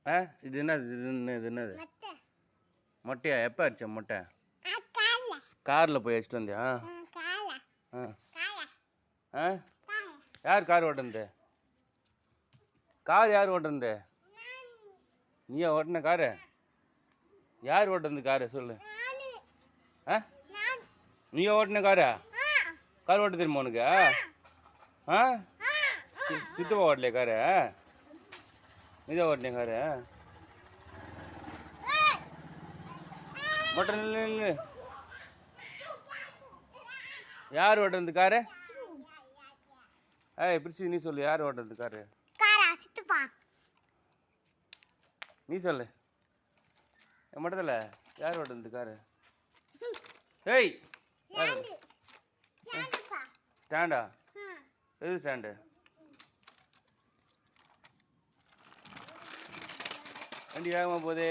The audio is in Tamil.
ஆ இது என்னது இது என்னது மொட்டையா எப்போ அடிச்ச மொட்டை காரில் போய் அடிச்சிட்டு வந்தியா ஆ ஆ யார் கார் ஓட்டுறது கார் யார் ஓட்டுறது நீயா ஓட்டின காரு யார் ஓட்டுறது காரு சொல்லு ஆ நீயா ஓட்டின காரா கார் ஓட்ட தெரியுமா உனக்கு ஆ சித்தப்பா ஓட்டலையா காரு நீதான் ஓட்டின காரு மொட்டை நில்லு யார் ஓட்டுறது காரு ஏய் பிரிச்சு நீ சொல்லு யார் ஓட்டுறது காரு நீ சொல்லு என் மட்டத்தில் யார் ஓட்டுறது காரு ஏய் ஸ்டாண்டா எது ஸ்டாண்டு வண்டி வேகமாக போதே